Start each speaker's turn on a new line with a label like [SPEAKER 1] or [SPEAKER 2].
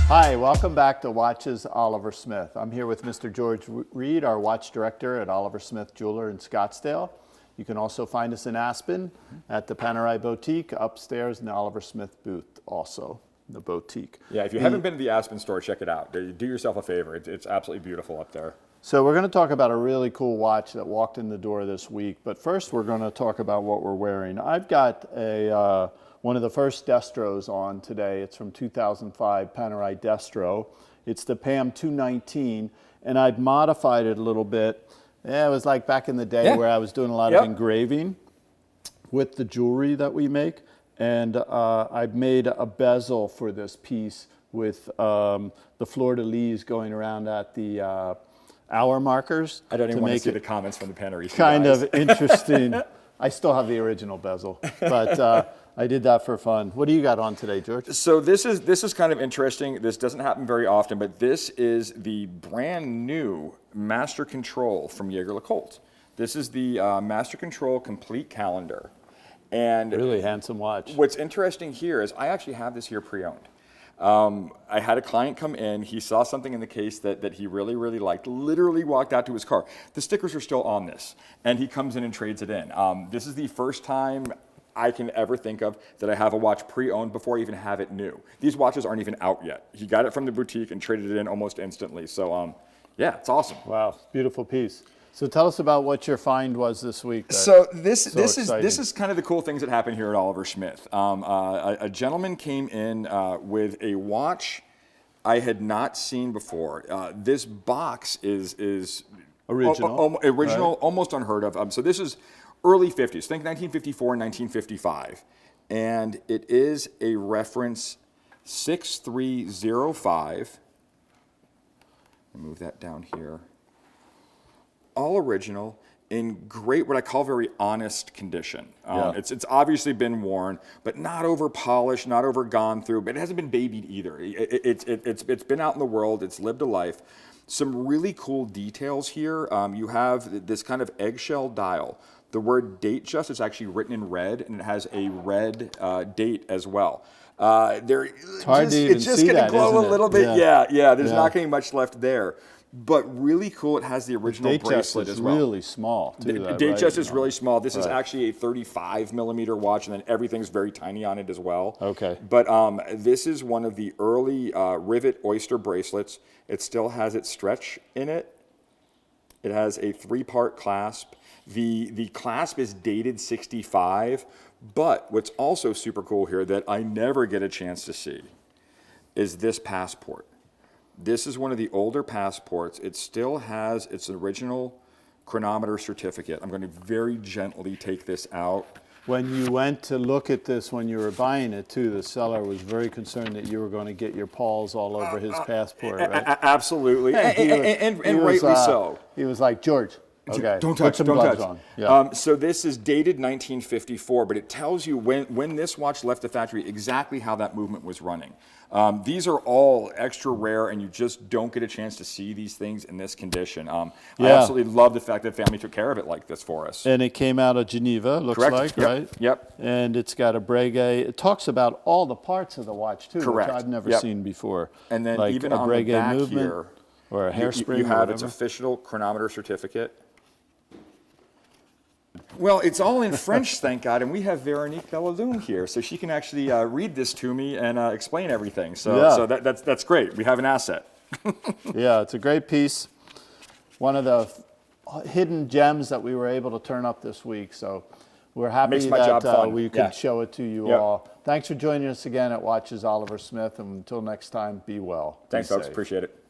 [SPEAKER 1] Hi, welcome back to Watches Oliver Smith. I'm here with Mr. George Reed, our watch director at Oliver Smith Jeweler in Scottsdale. You can also find us in Aspen at the Panerai Boutique, upstairs in the Oliver Smith booth also, the boutique.
[SPEAKER 2] Yeah, if you haven't been to the Aspen store, check it out. Do yourself a favor. It's absolutely beautiful up there.
[SPEAKER 1] So we're going to talk about a really cool watch that walked in the door this week, but first we're going to talk about what we're wearing. I've got a one of the first Destros on today. It's from 2005 Panerai Destro. It's the PAM 219, and I've modified it a little bit. Yeah, it was like back in the day where I was doing a lot of engraving with the jewelry that we make, and I've made a bezel for this piece with the fleur-de-lis going around at the hour markers.
[SPEAKER 2] I don't even want to see the comments from the Panerai.
[SPEAKER 1] Kind of interesting. I still have the original bezel, but I did that for fun. What do you got on today, George?
[SPEAKER 2] So this is kind of interesting. This doesn't happen very often, but this is the brand new Master Control from Jaeger LeCoultre. This is the Master Control Complete Calendar. And
[SPEAKER 1] really handsome watch.
[SPEAKER 2] What's interesting here is I actually have this here pre-owned. I had a client come in, he saw something in the case that he really, really liked, literally walked out to his car. The stickers are still on this, and he comes in and trades it in. This is the first time I can ever think of that I have a watch pre-owned before I even have it new. These watches aren't even out yet. He got it from the boutique and traded it in almost instantly. So yeah, it's awesome.
[SPEAKER 1] Wow, beautiful piece. So tell us about what your find was this week.
[SPEAKER 2] So this is kind of the cool things that happen here at Oliver Smith. A gentleman came in with a watch I had not seen before. This box is
[SPEAKER 1] original,
[SPEAKER 2] right? Almost unheard of. So this is early 50s. Think 1954 and 1955, and it is a reference 6305. Move that down here. All original, in great, what I call very honest condition. It's obviously been worn, but not over polished, not over gone through, but it hasn't been babied either. It's been out in the world, it's lived a life. Some really cool details here. You have this kind of eggshell dial. The word date just is actually written in red, and it has a red date as well.
[SPEAKER 1] It's hard to even
[SPEAKER 2] just
[SPEAKER 1] see
[SPEAKER 2] going to
[SPEAKER 1] that,
[SPEAKER 2] glow a
[SPEAKER 1] isn't it?
[SPEAKER 2] little bit. Yeah, there's not going to be much left there. But really cool, it has the original bracelet as well.
[SPEAKER 1] Date really small, too.
[SPEAKER 2] The date just is really small. This is actually a 35 millimeter watch, and then everything's very tiny on it as well.
[SPEAKER 1] Okay.
[SPEAKER 2] But this is one of the early rivet oyster bracelets. It still has its stretch in it. It has a 3-part clasp. The clasp is dated 65, but what's also super cool here that I never get a chance to see is this passport. This is one of the older passports. It still has its original chronometer certificate. I'm going to very gently take this out.
[SPEAKER 1] When you went to look at this when you were buying it too, the seller was very concerned that you were going to get your paws all over his passport, right?
[SPEAKER 2] Absolutely, and rightly so.
[SPEAKER 1] He was like, George, okay,
[SPEAKER 2] don't touch, don't touch.
[SPEAKER 1] On. Yeah.
[SPEAKER 2] So this is dated 1954, but it tells you when this watch left the factory exactly how that movement was running. These are all extra rare, and you just don't get a chance to see these things in this condition. I absolutely love the fact that family took care of it like this for us.
[SPEAKER 1] And it came out of Geneva, looks like, right?
[SPEAKER 2] Yep.
[SPEAKER 1] And it's got a breguet. It talks about all the parts of the watch, too, which I've never seen before.
[SPEAKER 2] And then
[SPEAKER 1] like
[SPEAKER 2] even
[SPEAKER 1] a
[SPEAKER 2] on the
[SPEAKER 1] breguet
[SPEAKER 2] back
[SPEAKER 1] movement,
[SPEAKER 2] here,
[SPEAKER 1] or a hairspring,
[SPEAKER 2] you have its official chronometer certificate. Well, it's all in French, thank God, and we have Veronique Bellalune here, so she can actually read this to me and explain everything. So that's great. We have an asset.
[SPEAKER 1] Yeah, it's a great piece. One of the hidden gems that we were able to turn up this week. So we're happy that we could show it to you all. Thanks for joining us again at Watches Oliver Smith, and until next time, be well.
[SPEAKER 2] Thanks,
[SPEAKER 1] be
[SPEAKER 2] folks.
[SPEAKER 1] safe.
[SPEAKER 2] Appreciate it.